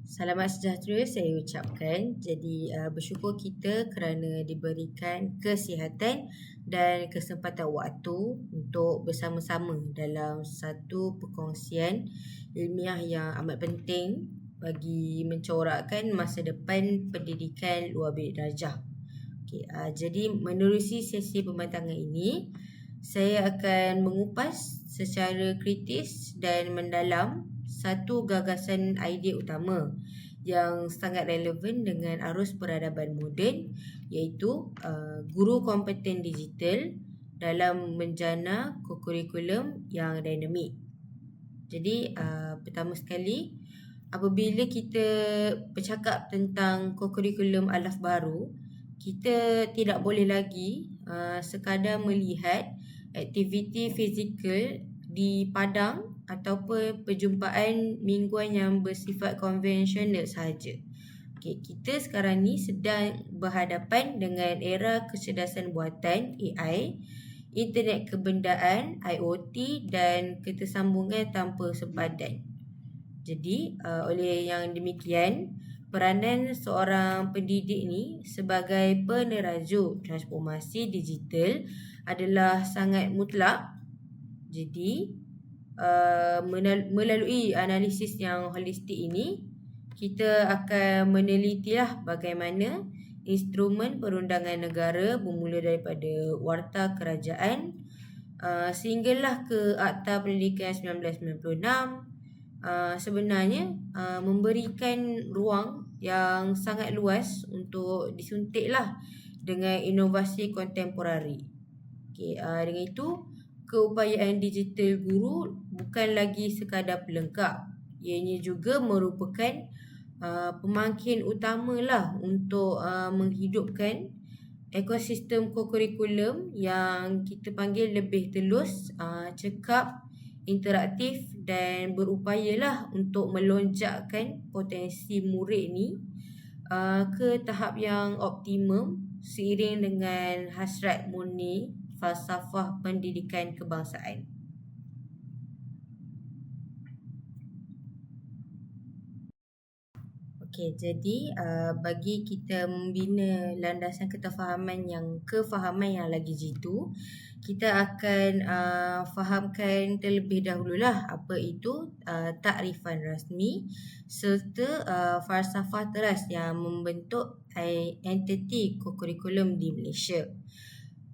Selamat sejahtera saya ucapkan. Jadi bersyukur kita kerana diberikan kesihatan dan kesempatan waktu untuk bersama-sama dalam satu perkongsian ilmiah yang amat penting bagi mencorakkan masa depan pendidikan luar bilik darjah. Jadi menerusi sesi pembentangan ini, saya akan mengupas secara kritis dan mendalam satu gagasan idea utama yang sangat relevan dengan arus peradaban moden, iaitu guru kompeten digital dalam menjana kokurikulum yang dinamik. Jadi pertama sekali, apabila kita bercakap tentang kokurikulum alaf baru, kita tidak boleh lagi sekadar melihat aktiviti fizikal di padang ataupun perjumpaan mingguan yang bersifat konvensional sahaja. Kita sekarang ni sedang berhadapan dengan era kecerdasan buatan AI, internet kebendaan IoT dan ketersambungan tanpa sempadan. Jadi oleh yang demikian, peranan seorang pendidik ni sebagai penerajuk transformasi digital adalah sangat mutlak. Jadi melalui analisis yang holistik ini, kita akan menelitilah bagaimana instrumen perundangan negara bermula daripada Warta Kerajaan sehinggalah ke Akta Pendidikan 1996 sebenarnya memberikan ruang yang sangat luas untuk disuntiklah dengan inovasi kontemporari. Dengan itu, keupayaan digital guru bukan lagi sekadar pelengkap. Ianya juga merupakan pemangkin utamalah untuk menghidupkan ekosistem kokurikulum yang kita panggil lebih telus, cekap, interaktif dan berupayalah untuk melonjakkan potensi murid ni ke tahap yang optimum seiring dengan hasrat murni falsafah pendidikan kebangsaan. Jadi bagi kita membina landasan kefahaman yang lagi jitu, kita akan fahamkan terlebih dahululah apa itu takrifan rasmi serta falsafah teras yang membentuk entiti kokurikulum di Malaysia.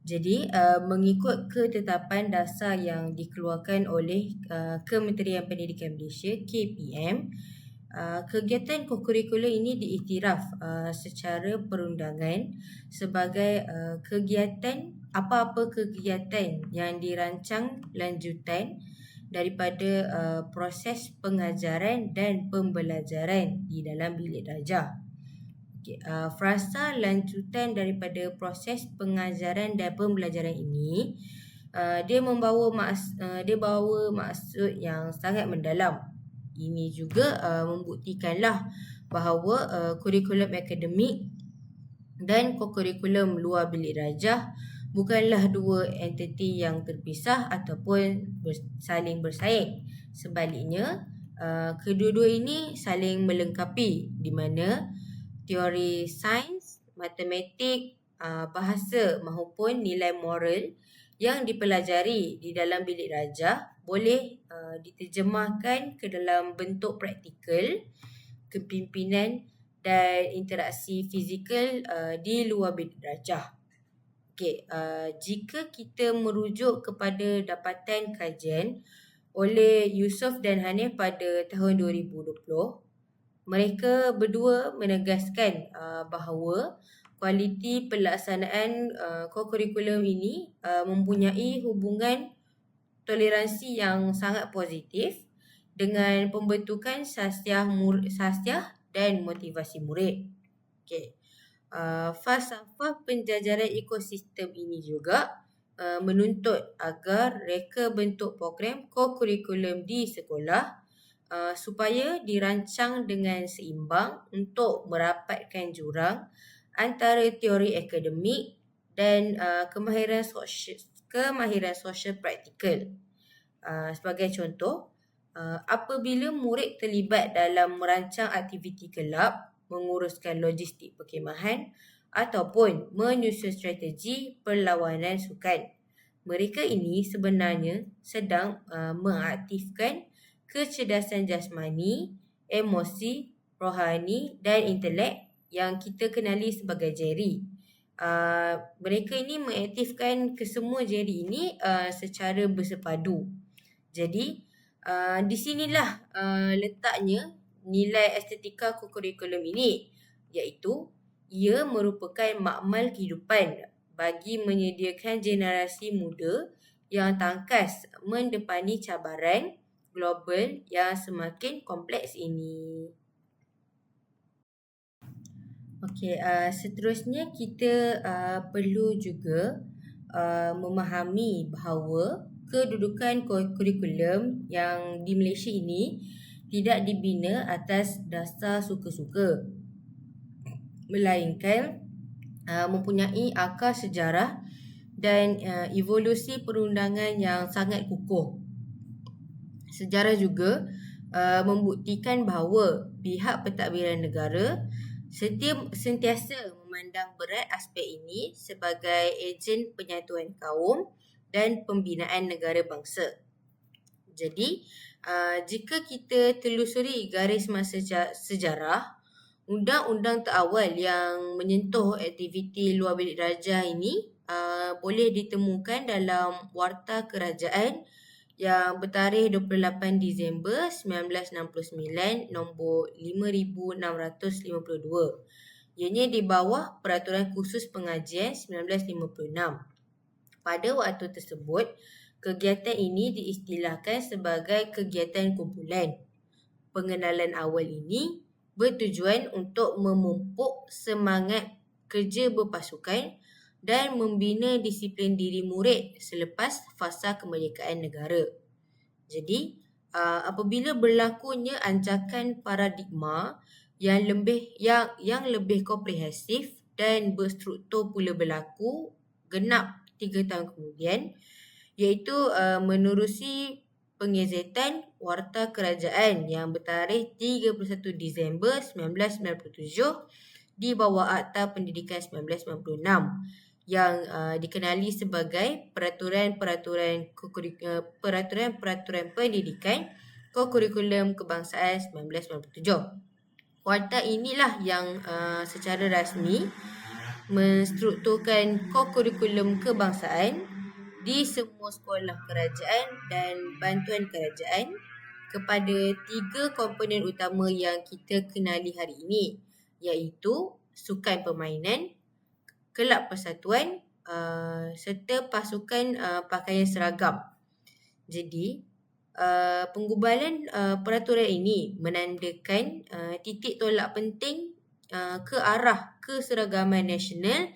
Jadi mengikut ketetapan dasar yang dikeluarkan oleh Kementerian Pendidikan Malaysia KPM, kegiatan kokurikulum ini diiktiraf secara perundangan sebagai kegiatan yang dirancang lanjutan daripada proses pengajaran dan pembelajaran di dalam bilik darjah. Frasa lanjutan daripada proses pengajaran dan pembelajaran ini dia bawa maksud yang sangat mendalam. Ini juga membuktikanlah bahawa kurikulum akademik dan kokurikulum luar bilik darjah bukanlah dua entiti yang terpisah ataupun saling bersaing. Sebaliknya, kedua-dua ini saling melengkapi, di mana teori sains, matematik, bahasa maupun nilai moral yang dipelajari di dalam bilik darjah boleh diterjemahkan ke dalam bentuk praktikal, kepimpinan dan interaksi fizikal di luar bilik darjah. Jika kita merujuk kepada dapatan kajian oleh Yusof dan Hanif pada tahun 2020, mereka berdua menegaskan bahawa kualiti pelaksanaan kokurikulum ini mempunyai hubungan toleransi yang sangat positif dengan pembentukan sastiah dan motivasi murid. Falsafah penjajaran ekosistem ini juga menuntut agar reka bentuk program kokurikulum di sekolah supaya dirancang dengan seimbang untuk merapatkan jurang antara teori akademik dan kemahiran sosial praktikal. Sebagai contoh, Apabila murid terlibat dalam merancang aktiviti kelab, menguruskan logistik perkhemahan ataupun menyusun strategi perlawanan sukan, mereka ini sebenarnya sedang mengaktifkan kecerdasan jasmani, emosi, rohani dan intelek yang kita kenali sebagai jeri. Mereka ini mengaktifkan kesemua jeri ini secara bersepadu. Jadi di sinilah letaknya nilai estetika kokurikulum ini, iaitu ia merupakan makmal kehidupan bagi menyediakan generasi muda yang tangkas mendepani cabaran global yang semakin kompleks ini. Okey, seterusnya kita perlu juga memahami bahawa kedudukan kurikulum yang di Malaysia ini tidak dibina atas dasar suka-suka, melainkan mempunyai akar sejarah dan evolusi perundangan yang sangat kukuh. Sejarah juga membuktikan bahawa pihak pentadbiran negara sentiasa memandang berat aspek ini sebagai ejen penyatuan kaum dan pembinaan negara bangsa. Jadi, jika kita telusuri garis masa sejarah, undang-undang terawal yang menyentuh aktiviti luar bilik darjah ini boleh ditemukan dalam Warta Kerajaan yang bertarikh 28 Disember 1969 nombor 5652. Ianya di bawah Peraturan Khusus Pengajian 1956. Pada waktu tersebut, kegiatan ini diistilahkan sebagai kegiatan kumpulan. Pengenalan awal ini bertujuan untuk memupuk semangat kerja berpasukan dan membina disiplin diri murid selepas fasa kemerdekaan negara. Jadi, apabila berlakunya anjakan paradigma yang lebih komprehensif dan berstruktur pula berlaku genap 3 tahun kemudian, iaitu menerusi pengezetan Warta Kerajaan yang bertarikh 31 Disember 1997 di bawah Akta Pendidikan 1996 yang dikenali sebagai Peraturan Pendidikan Kokurikulum Kebangsaan 1997. Warta inilah yang secara rasmi menstrukturkan kokurikulum kebangsaan di semua sekolah kerajaan dan bantuan kerajaan kepada 3 komponen utama yang kita kenali hari ini, iaitu sukan permainan, kelab persatuan serta pasukan pakaian seragam. Jadi, penggubalan peraturan ini menandakan titik tolak penting ke arah keseragaman nasional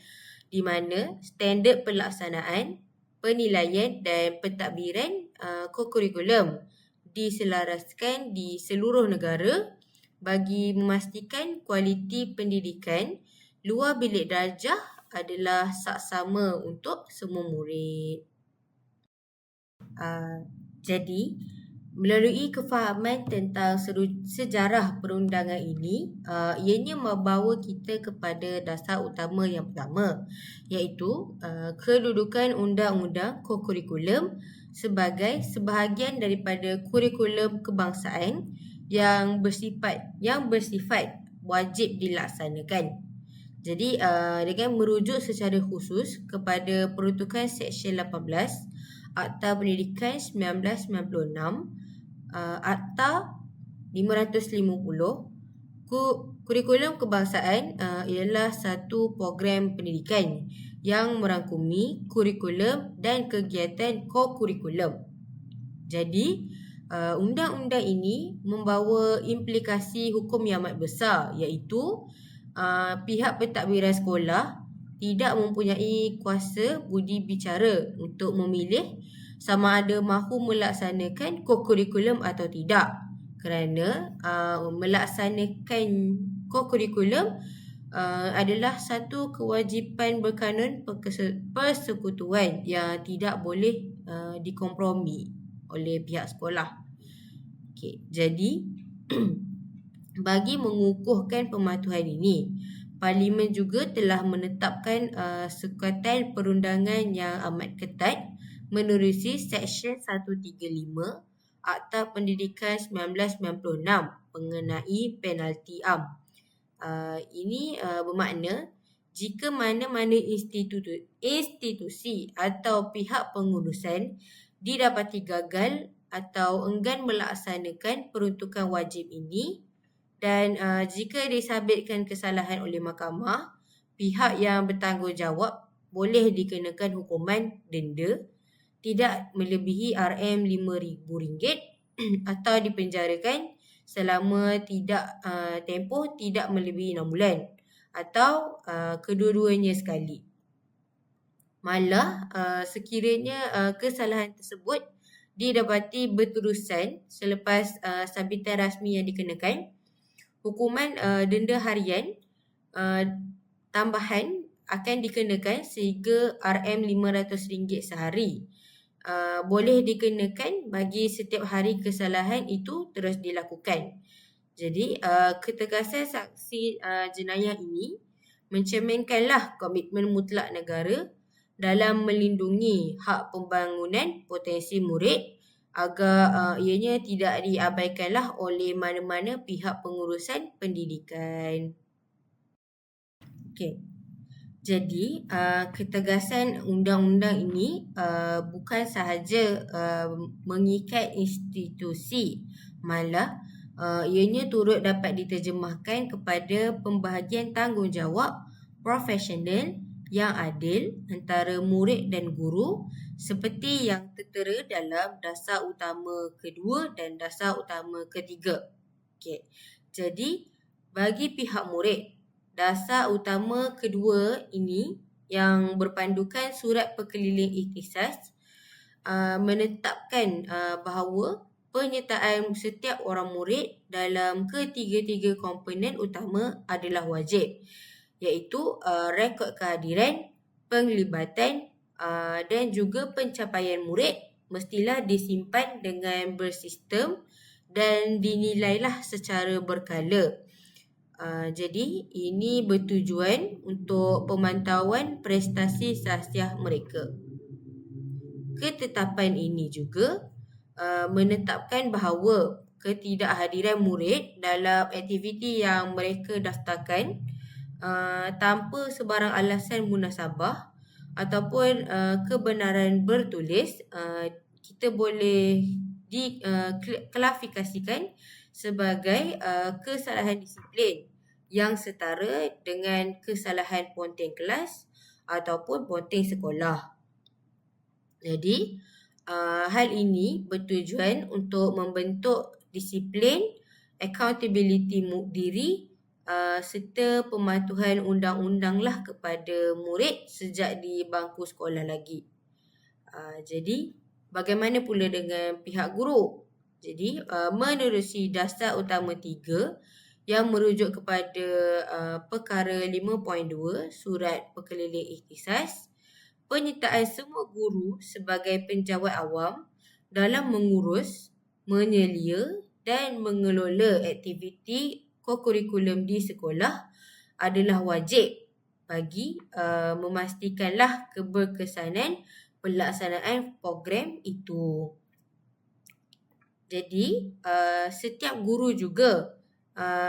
di mana standard pelaksanaan, penilaian dan pentadbiran kokurikulum diselaraskan di seluruh negara bagi memastikan kualiti pendidikan luar bilik darjah adalah saksama untuk semua murid. Jadi, melalui kefahaman tentang sejarah perundangan ini, ianya membawa kita kepada dasar utama yang pertama, iaitu kedudukan undang-undang kokurikulum sebagai sebahagian daripada kurikulum kebangsaan yang bersifat wajib dilaksanakan. Jadi, dengan merujuk secara khusus kepada peruntukan Seksyen 18 Akta Pendidikan 1996, Akta 550, kurikulum kebangsaan ialah satu program pendidikan yang merangkumi kurikulum dan kegiatan kokurikulum. Jadi, undang-undang ini membawa implikasi hukum yang amat besar, iaitu pihak pentadbiran sekolah tidak mempunyai kuasa budi bicara untuk memilih sama ada mahu melaksanakan kokurikulum atau tidak, kerana melaksanakan kokurikulum adalah satu kewajipan berkanun persekutuan yang tidak boleh dikompromi oleh pihak sekolah. Jadi bagi mengukuhkan pematuhan ini, Parlimen juga telah menetapkan sukatan perundangan yang amat ketat menerusi Seksyen 135 Akta Pendidikan 1996 mengenai penalti am. Ini bermakna jika mana-mana institusi atau pihak pengurusan didapati gagal atau enggan melaksanakan peruntukan wajib ini, dan jika disabitkan kesalahan oleh mahkamah, pihak yang bertanggungjawab boleh dikenakan hukuman denda tidak melebihi RM5,000 atau dipenjarakan selama tempoh tidak melebihi 6 bulan atau kedua-duanya sekali. Malah sekiranya kesalahan tersebut didapati berterusan selepas sabitan rasmi yang dikenakan, hukuman denda harian tambahan akan dikenakan sehingga RM500 sehari. Boleh dikenakan bagi setiap hari kesalahan itu terus dilakukan. Jadi ketegasan sanksi jenayah ini mencerminkanlah komitmen mutlak negara dalam melindungi hak pembangunan potensi murid agar ianya tidak diabaikanlah oleh mana-mana pihak pengurusan pendidikan. Jadi ketegasan undang-undang ini bukan sahaja mengikat institusi, malah ianya turut dapat diterjemahkan kepada pembahagian tanggungjawab profesional yang adil antara murid dan guru seperti yang tertera dalam Dasar Utama Kedua dan Dasar Utama Ketiga. Jadi bagi pihak murid, Dasar Utama Kedua ini yang berpandukan Surat Perkeliling Ikhtisas menetapkan bahawa penyertaan setiap orang murid dalam ketiga-tiga komponen utama adalah wajib, iaitu rekod kehadiran, penglibatan dan juga pencapaian murid mestilah disimpan dengan bersistem dan dinilailah secara berkala. Jadi ini bertujuan untuk pemantauan prestasi sahsiah mereka. Ketetapan ini juga menetapkan bahawa ketidakhadiran murid dalam aktiviti yang mereka daftarkan tanpa sebarang alasan munasabah ataupun kebenaran bertulis, kita boleh diklasifikasikan sebagai kesalahan disiplin yang setara dengan kesalahan ponteng kelas ataupun ponteng sekolah. Jadi hal ini bertujuan untuk membentuk disiplin, accountability diri serta pematuhan undang-undanglah kepada murid sejak di bangku sekolah lagi. Jadi bagaimana pula dengan pihak guru? Jadi menerusi Dasar Utama 3 yang merujuk kepada perkara 5.2 Surat Perkeliling Ikhtisas, penyertaan semua guru sebagai penjawat awam dalam mengurus, menyelia dan mengelola aktiviti kokurikulum di sekolah adalah wajib bagi memastikanlah keberkesanan pelaksanaan program itu. Jadi setiap guru juga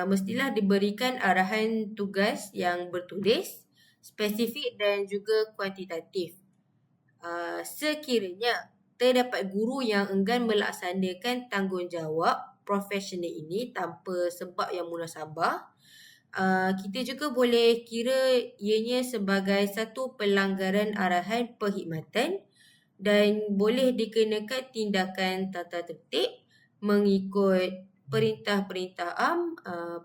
mestilah diberikan arahan tugas yang bertulis, spesifik dan juga kuantitatif. Sekiranya terdapat guru yang enggan melaksanakan tanggungjawab profesional ini tanpa sebab yang munasabah, kita juga boleh kira ianya sebagai satu pelanggaran arahan perkhidmatan dan boleh dikenakan tindakan tata tertib mengikut Perintah-Perintah Am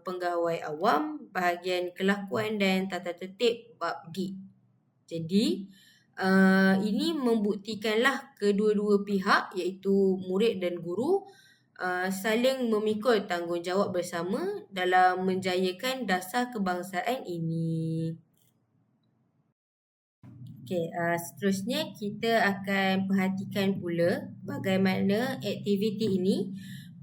Penggawai Awam bahagian kelakuan dan tata tertib bab D. Jadi ini membuktikanlah kedua-dua pihak iaitu murid dan guru saling memikul tanggungjawab bersama dalam menjayakan dasar kebangsaan ini. Seterusnya kita akan perhatikan pula bagaimana aktiviti ini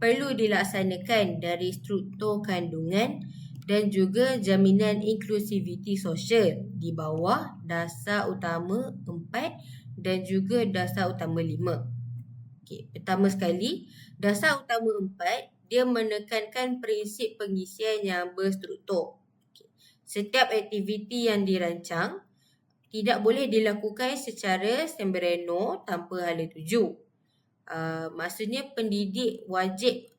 perlu dilaksanakan dari struktur kandungan dan juga jaminan inklusiviti sosial di bawah dasar utama 4 dan juga dasar utama 5. Okey, pertama sekali, dasar utama 4 dia menekankan prinsip pengisian yang berstruktur. Okey, setiap aktiviti yang dirancang tidak boleh dilakukan secara sembreno tanpa hala tuju. Maksudnya pendidik wajib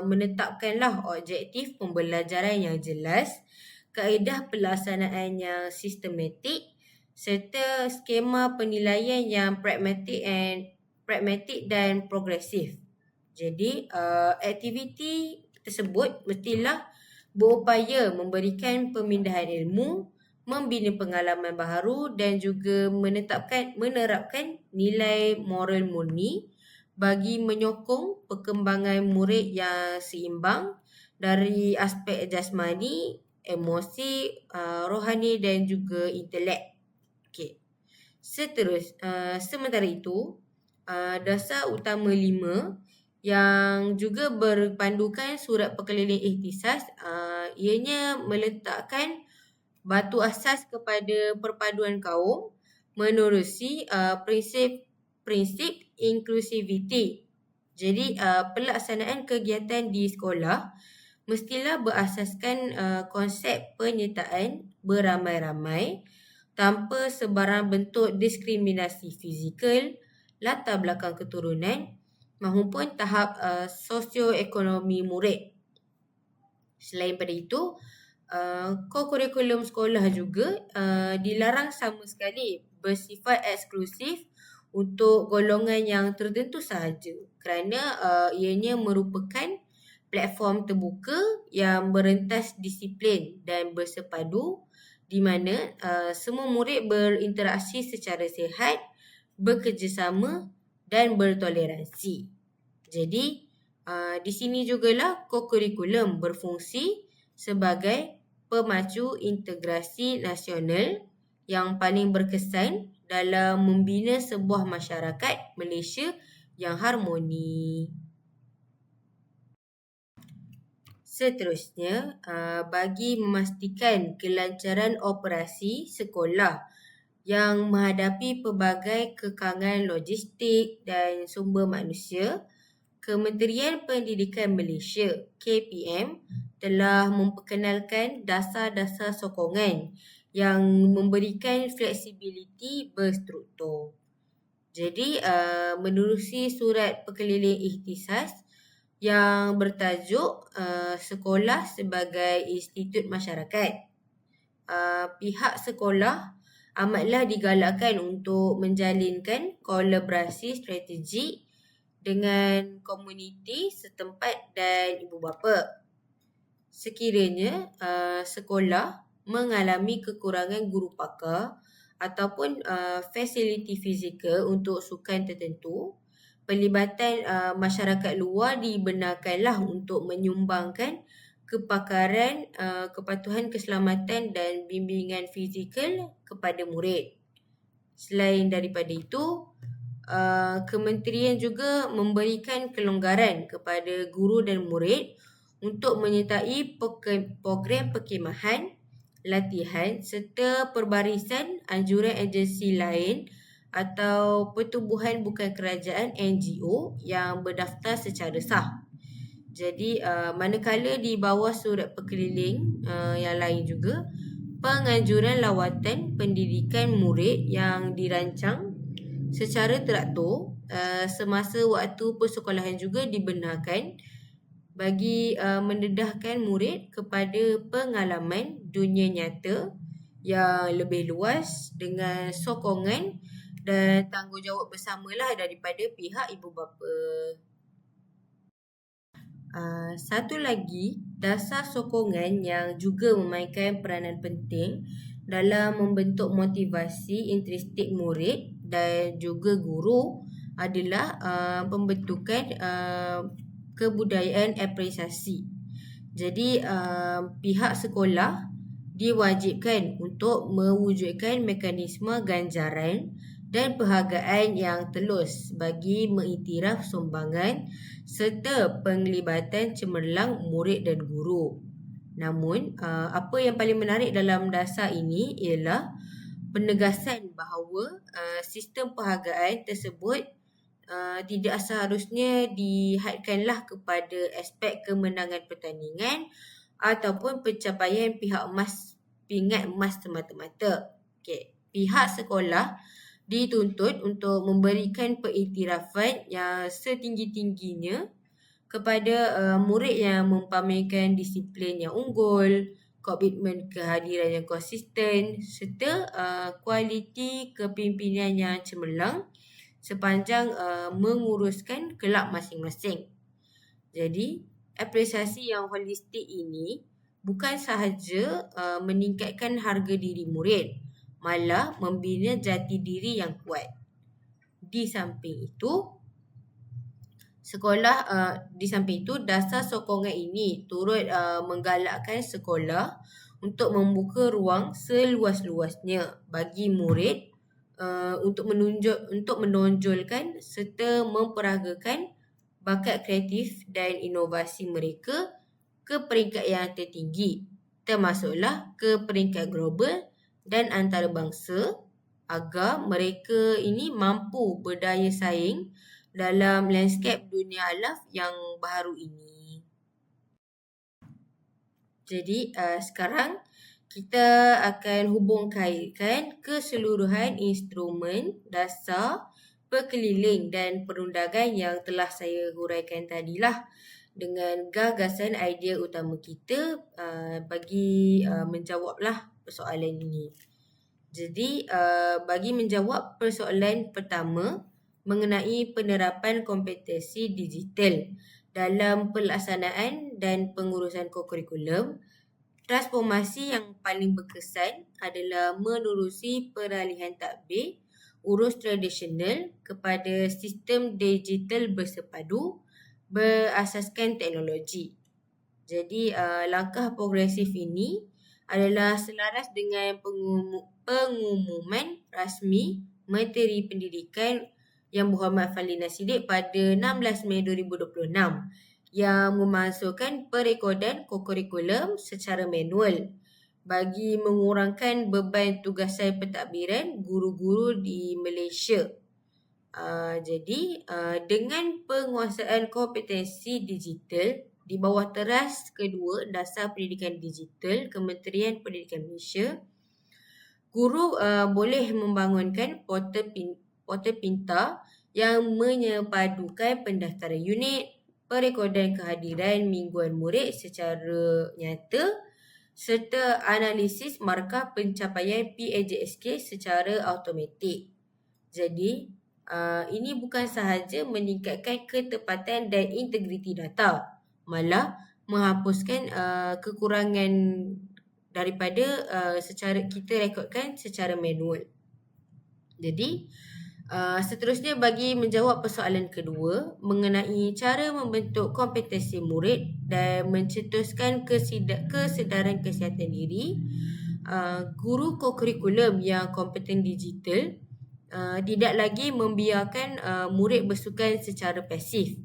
menetapkanlah objektif pembelajaran yang jelas, kaedah pelaksanaan yang sistematik serta skema penilaian yang pragmatik dan progresif. Jadi, aktiviti tersebut mestilah berupaya memberikan pemindahan ilmu, membina pengalaman baharu dan juga menerapkan nilai moral murni bagi menyokong perkembangan murid yang seimbang dari aspek jasmani, emosi, rohani dan juga intelek. Okey. Sementara itu, dasar utama 5 yang juga berpandukan surat perkeliling ikhtisas, ianya meletakkan batu asas kepada perpaduan kaum menerusi prinsip inklusiviti. Jadi, pelaksanaan kegiatan di sekolah mestilah berasaskan konsep penyertaan beramai-ramai tanpa sebarang bentuk diskriminasi fizikal, latar belakang keturunan maupun tahap sosioekonomi murid. Selain daripada itu, kurikulum sekolah juga dilarang sama sekali bersifat eksklusif untuk golongan yang tertentu sahaja kerana ianya merupakan platform terbuka yang berentas disiplin dan bersepadu di mana semua murid berinteraksi secara sihat, bekerjasama dan bertoleransi. Jadi, di sini jugalah kokurikulum berfungsi sebagai pemacu integrasi nasional yang paling berkesan dalam membina sebuah masyarakat Malaysia yang harmoni. Seterusnya, bagi memastikan kelancaran operasi sekolah yang menghadapi pelbagai kekangan logistik dan sumber manusia, Kementerian Pendidikan Malaysia (KPM) telah memperkenalkan dasar-dasar sokongan yang memberikan fleksibiliti berstruktur. Jadi, menerusi surat perkeliling ikhtisas yang bertajuk Sekolah sebagai Institut Masyarakat, pihak sekolah amatlah digalakkan untuk menjalinkan kolaborasi strategik dengan komuniti setempat dan ibu bapa. Sekiranya sekolah mengalami kekurangan guru pakar ataupun fasiliti fizikal untuk sukan tertentu, pelibatan masyarakat luar dibenarkanlah untuk menyumbangkan kepakaran, kepatuhan keselamatan dan bimbingan fizikal kepada murid. Selain daripada itu, kementerian juga memberikan kelonggaran kepada guru dan murid untuk menyertai program perkhemahan, latihan serta perbarisan anjuran agensi lain atau pertubuhan bukan kerajaan NGO yang berdaftar secara sah. Jadi, manakala di bawah surat perkeliling yang lain juga, penganjuran lawatan pendidikan murid yang dirancang secara teratur semasa waktu persekolahan juga dibenarkan bagi mendedahkan murid kepada pengalaman dunia nyata yang lebih luas dengan sokongan dan tanggungjawab bersamalah daripada pihak ibu bapa. Satu lagi, dasar sokongan yang juga memainkan peranan penting dalam membentuk motivasi intrinsik murid dan juga guru adalah pembentukan kebudayaan apresiasi. Jadi, pihak sekolah diwajibkan untuk mewujudkan mekanisme ganjaran dan penghargaan yang telus bagi mengiktiraf sumbangan serta penglibatan cemerlang murid dan guru. Namun, apa yang paling menarik dalam dasar ini ialah penegasan bahawa sistem penghargaan tersebut tidak seharusnya dihadkanlah kepada aspek kemenangan pertandingan ataupun pencapaian pingat emas semata-mata. Okey, pihak sekolah dituntut untuk memberikan pengiktirafan yang setinggi-tingginya kepada murid yang mempamerkan disiplin yang unggul, komitmen kehadiran yang konsisten serta kualiti kepimpinan yang cemerlang sepanjang menguruskan kelab masing-masing. Jadi, apresiasi yang holistik ini bukan sahaja meningkatkan harga diri murid, malah membina jati diri yang kuat. Di samping itu, dasar sokongan ini turut menggalakkan sekolah untuk membuka ruang seluas-luasnya bagi murid untuk menonjolkan serta memperagakan bakat kreatif dan inovasi mereka ke peringkat yang tertinggi, termasuklah ke peringkat global dan antarabangsa, agar mereka ini mampu berdaya saing dalam lanskap dunia alaf yang baru ini. Jadi sekarang kita akan hubung kaitkan keseluruhan instrumen dasar, perkeliling dan perundangan yang telah saya huraikan tadilah dengan gagasan idea utama kita bagi menjawablah persoalan ini. Jadi bagi menjawab persoalan pertama mengenai penerapan kompetensi digital dalam pelaksanaan dan pengurusan kokurikulum, transformasi yang paling berkesan adalah menerusi peralihan takbir urus tradisional kepada sistem digital bersepadu berasaskan teknologi. Jadi langkah progresif ini adalah selaras dengan pengumuman rasmi Menteri Pendidikan Yang Berhormat Fadlina Siddiq pada 16 Mei 2026 yang memasukkan perekodan kokurikulum secara manual bagi mengurangkan beban tugasan pentadbiran guru-guru di Malaysia. Jadi dengan penguasaan kompetensi digital di bawah teras kedua Dasar Pendidikan Digital Kementerian Pendidikan Malaysia, guru boleh membangunkan portal pintar yang menyepadukan pendaftaran unit, perekodan kehadiran mingguan murid secara nyata serta analisis markah pencapaian PAJSK secara automatik. Jadi, ini bukan sahaja meningkatkan ketepatan dan integriti data, malah menghapuskan kekurangan daripada secara kita rekodkan secara manual. Jadi, seterusnya bagi menjawab persoalan kedua mengenai cara membentuk kompetensi murid dan mencetuskan kesedaran kesihatan diri, guru kokurikulum yang kompeten digital tidak lagi membiarkan murid bersukan secara pasif.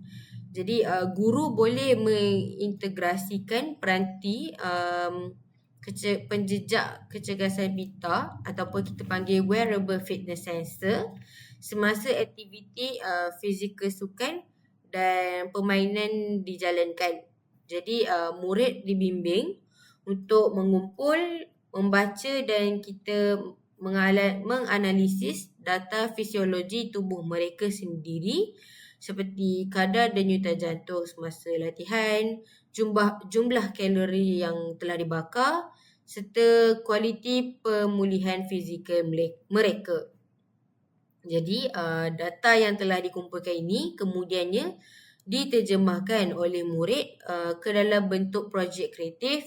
Jadi guru boleh mengintegrasikan peranti penjejak kecergasan pita ataupun kita panggil wearable fitness sensor semasa aktiviti fizikal sukan dan permainan dijalankan. Jadi murid dibimbing untuk mengumpul, membaca dan kita menganalisis data fisiologi tubuh mereka sendiri seperti kadar denyutan jantung semasa latihan, jumlah kalori yang telah dibakar serta kualiti pemulihan fizikal mereka. Jadi data yang telah dikumpulkan ini kemudiannya diterjemahkan oleh murid ke dalam bentuk projek kreatif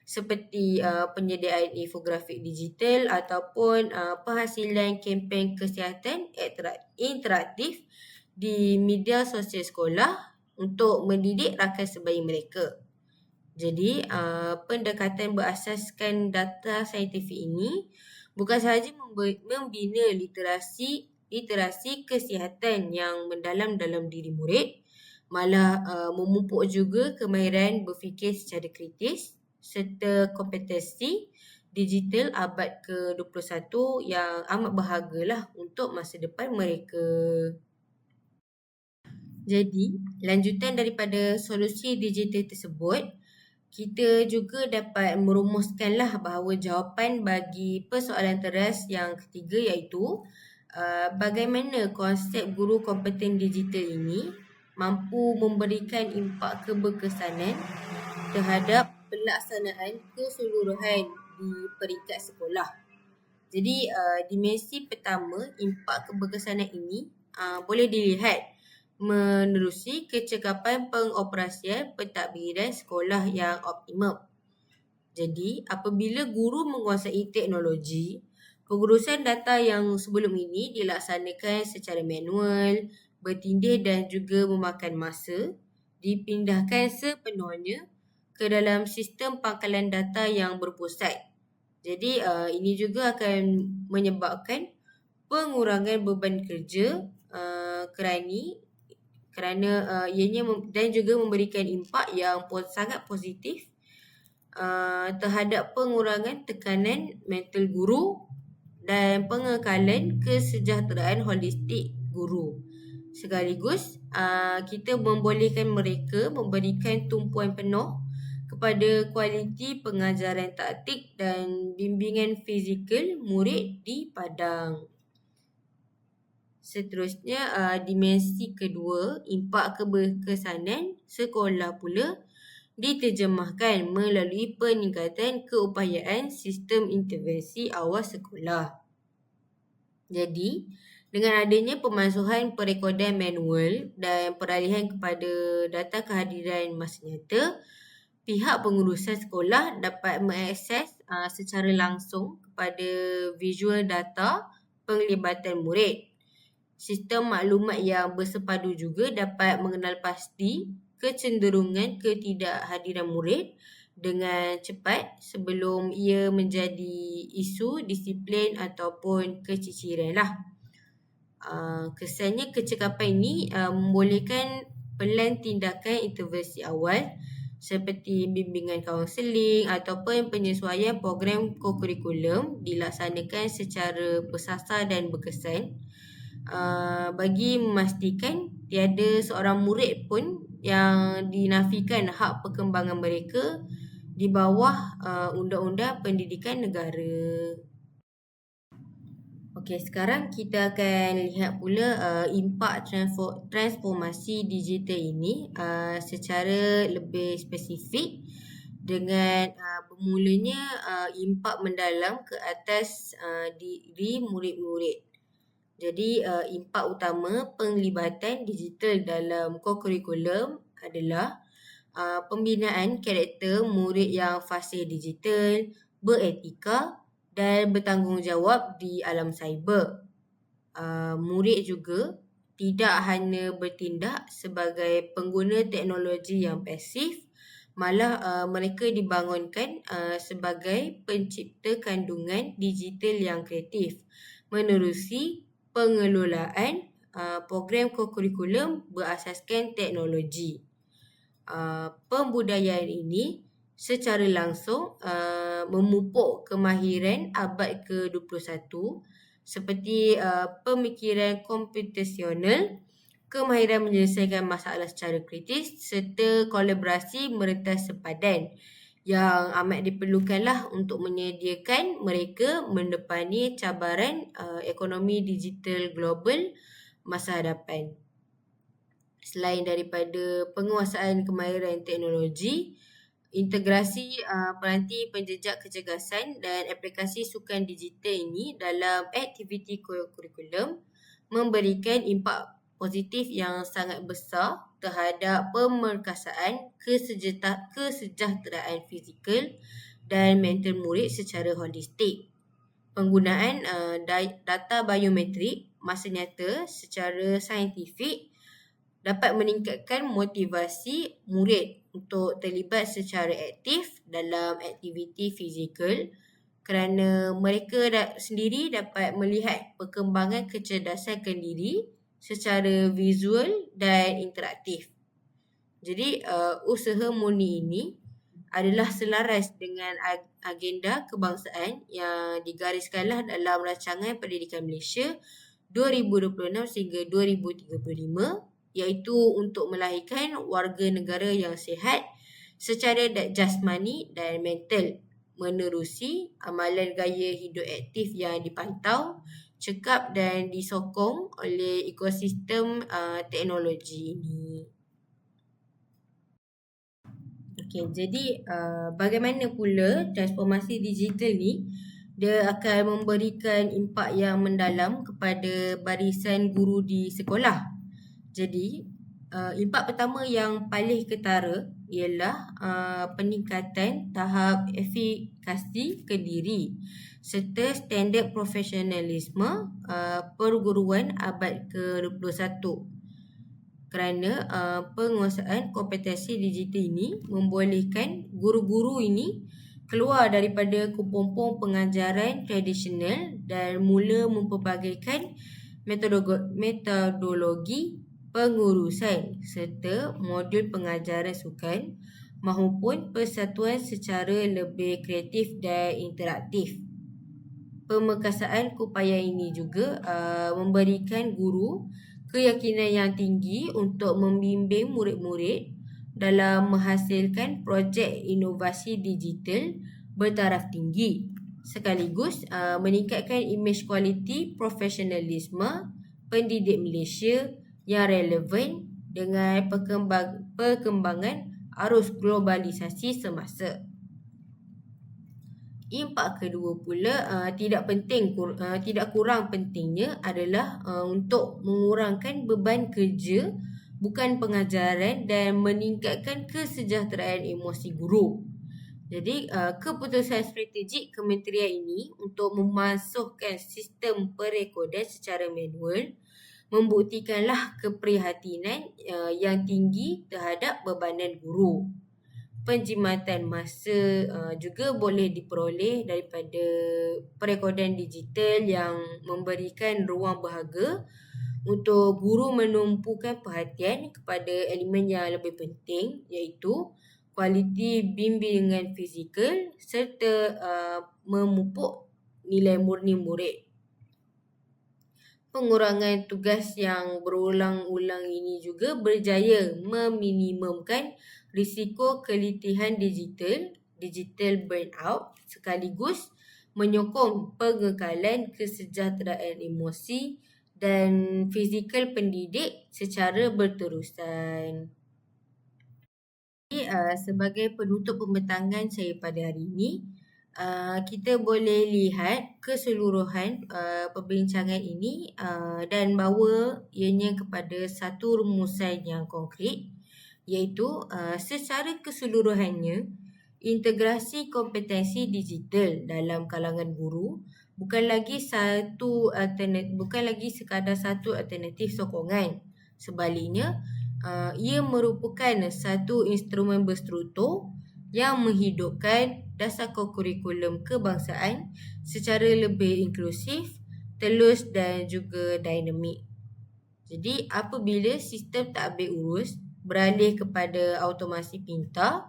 seperti penyediaan infografik digital ataupun penghasilan kempen kesihatan interaktif di media sosial sekolah untuk mendidik rakan sebaya mereka. Jadi pendekatan berasaskan data saintifik ini bukan sahaja membina literasi literasi kesihatan yang mendalam dalam diri murid, malah memupuk juga kemahiran berfikir secara kritis serta kompetensi digital abad ke-21 yang amat berhargalah untuk masa depan mereka. Jadi, lanjutan daripada solusi digital tersebut, kita juga dapat merumuskanlah bahawa jawapan bagi persoalan teras yang ketiga iaitu bagaimana konsep guru kompeten digital ini mampu memberikan impak keberkesanan terhadap pelaksanaan keseluruhan di peringkat sekolah. Jadi, dimensi pertama, impak keberkesanan ini boleh dilihat menerusi kecekapan pengoperasian pentadbiran sekolah yang optimum. Jadi, apabila guru menguasai teknologi, pengurusan data yang sebelum ini dilaksanakan secara manual, bertindih dan juga memakan masa, dipindahkan sepenuhnya ke dalam sistem pangkalan data yang berpusat. Jadi, ini juga akan menyebabkan pengurangan beban kerja kerana ianya dan juga memberikan impak yang sangat positif terhadap pengurangan tekanan mental guru dan pengekalan kesejahteraan holistik guru. Sekaligus kita membolehkan mereka memberikan tumpuan penuh kepada kualiti pengajaran taktik dan bimbingan fizikal murid di padang. Seterusnya, dimensi kedua, impak keberkesanan sekolah pula diterjemahkan melalui peningkatan keupayaan sistem intervensi awal sekolah. Jadi, dengan adanya pemansuhan perekodan manual dan peralihan kepada data kehadiran masa nyata, pihak pengurusan sekolah dapat mengakses secara langsung kepada visual data penglibatan murid. Sistem maklumat yang bersepadu juga dapat mengenal pasti kecenderungan ketidakhadiran murid dengan cepat sebelum ia menjadi isu disiplin ataupun keciciran lah. Kesannya kecekapan ini membolehkan pelan tindakan intervensi awal seperti bimbingan kaunseling ataupun penyesuaian program kokurikulum dilaksanakan secara bersasar dan berkesan bagi memastikan tiada seorang murid pun yang dinafikan hak perkembangan mereka di bawah Undang-Undang Pendidikan Negara. Okey, sekarang kita akan lihat pula impak transformasi digital ini secara lebih spesifik dengan bermulanya impak mendalam ke atas diri murid-murid. Jadi, impak utama penglibatan digital dalam kokurikulum adalah pembinaan karakter murid yang fasih digital, beretika dan bertanggungjawab di alam cyber. Murid juga tidak hanya bertindak sebagai pengguna teknologi yang pasif, malah mereka dibangunkan sebagai pencipta kandungan digital yang kreatif menerusi pengelolaan program kokurikulum berasaskan teknologi. Pembudayaan ini secara langsung memupuk kemahiran abad ke-21 seperti pemikiran komputasional, kemahiran menyelesaikan masalah secara kritis serta kolaborasi merentas sepadan yang amat diperlukanlah untuk menyediakan mereka mendepani cabaran ekonomi digital global masa hadapan. Selain daripada penguasaan kemahiran teknologi, integrasi peranti penjejak kecergasan dan aplikasi sukan digital ini dalam aktiviti kurikulum memberikan impak positif yang sangat besar terhadap pemerkasaan kesejahteraan fizikal dan mental murid secara holistik. Penggunaan data biometrik masa nyata secara saintifik dapat meningkatkan motivasi murid untuk terlibat secara aktif dalam aktiviti fizikal kerana mereka sendiri dapat melihat perkembangan kecerdasan kendiri secara visual dan interaktif. Jadi usaha murni ini adalah selaras dengan agenda kebangsaan yang digariskanlah dalam Rancangan Pendidikan Malaysia 2026 sehingga 2035, iaitu untuk melahirkan warga negara yang sihat secara jasmani dan mental menerusi amalan gaya hidup aktif yang dipantau, cekap dan disokong oleh ekosistem teknologi ini. Okey, jadi bagaimana pula transformasi digital ni dia akan memberikan impak yang mendalam kepada barisan guru di sekolah. Jadi impak pertama yang paling ketara ialah peningkatan tahap efikasi kendiri serta standard profesionalisme perguruan abad ke-21. Kerana penguasaan kompetensi digital ini membolehkan guru-guru ini keluar daripada kepompong pengajaran tradisional dan mula mempelbagaikan metodologi pengurusan serta modul pengajaran sukan maupun persatuan secara lebih kreatif dan interaktif. Pemekasaan keupayaan ini juga memberikan guru keyakinan yang tinggi untuk membimbing murid-murid dalam menghasilkan projek inovasi digital bertaraf tinggi sekaligus meningkatkan imej kualiti profesionalisme pendidik Malaysia yang relevan dengan perkembangan arus globalisasi semasa. Impak kedua pula tidak kurang pentingnya adalah untuk mengurangkan beban kerja bukan pengajaran dan meningkatkan kesejahteraan emosi guru. Jadi keputusan strategik kementerian ini untuk memasukkan sistem perekodan secara manual membuktikanlah keprihatinan yang tinggi terhadap bebanan guru. Penjimatan masa juga boleh diperoleh daripada perekodan digital yang memberikan ruang berharga untuk guru menumpukan perhatian kepada elemen yang lebih penting, iaitu kualiti bimbingan fizikal serta memupuk nilai murni murid. Pengurangan tugas yang berulang-ulang ini juga berjaya meminimumkan risiko keletihan digital burnout sekaligus menyokong pengekalan kesejahteraan emosi dan fizikal pendidik secara berterusan. Jadi, sebagai penutup pembentangan saya pada hari ini, kita boleh lihat keseluruhan perbincangan ini dan bawa ianya kepada satu rumusan yang konkret, iaitu secara keseluruhannya integrasi kompetensi digital dalam kalangan guru bukan lagi sekadar satu alternatif sokongan. Sebaliknya, ia merupakan satu instrumen berstruktur yang menghidupkan dasar kurikulum kebangsaan secara lebih inklusif, telus dan juga dinamik. Jadi apabila sistem tadbir urus beralih kepada automasi pintar,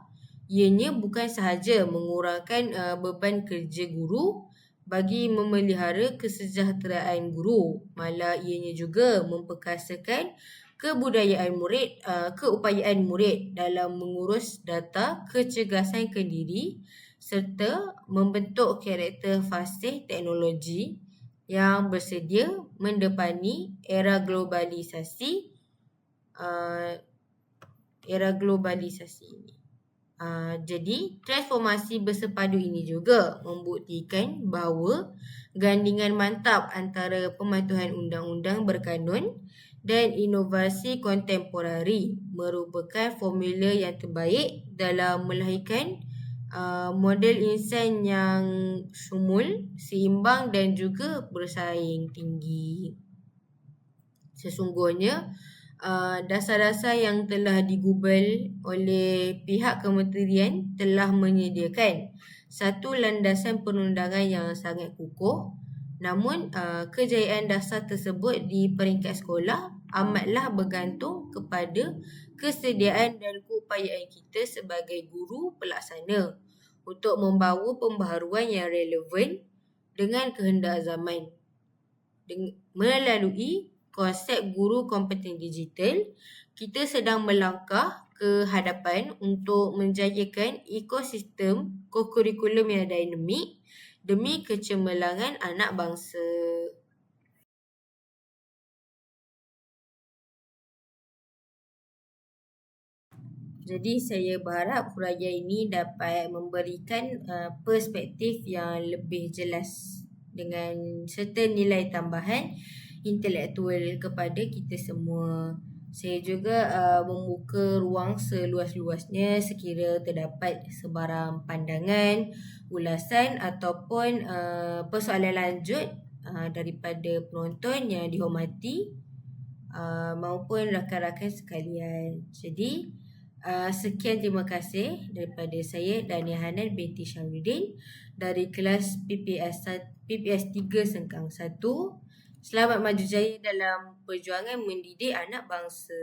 ianya bukan sahaja mengurangkan beban kerja guru bagi memelihara kesejahteraan guru, malah ianya juga memperkasakan keupayaan murid dalam mengurus data kecergasan kendiri serta membentuk karakter fasih teknologi yang bersedia mendepani era globalisasi ini. Jadi, transformasi bersepadu ini juga membuktikan bahawa gandingan mantap antara pematuhan undang-undang berkanun dan inovasi kontemporari merupakan formula yang terbaik dalam melahirkan model insan yang sumul, seimbang dan juga bersaing tinggi. Sesungguhnya, dasar-dasar yang telah digubal oleh pihak kementerian telah menyediakan satu landasan perundangan yang sangat kukuh. Namun kejayaan dasar tersebut di peringkat sekolah amatlah bergantung kepada kesediaan dan keupayaan kita sebagai guru pelaksana untuk membawa pembaharuan yang relevan dengan kehendak zaman. Melalui konsep guru kompeten digital, kita sedang melangkah ke hadapan untuk menjayakan ekosistem kokurikulum yang dinamik demi kecemerlangan anak bangsa. Jadi saya berharap huraian ini dapat memberikan perspektif yang lebih jelas dengan serta nilai tambahan intelektual kepada kita semua. Saya juga membuka ruang seluas-luasnya sekira terdapat sebarang pandangan, ulasan ataupun persoalan lanjut daripada penonton yang dihormati maupun rakan-rakan sekalian. Jadi sekian terima kasih daripada saya Dania Hanan binti Syamruddin dari kelas PPS 3 Sengkang 1. Selamat maju jaya dalam perjuangan mendidik anak bangsa.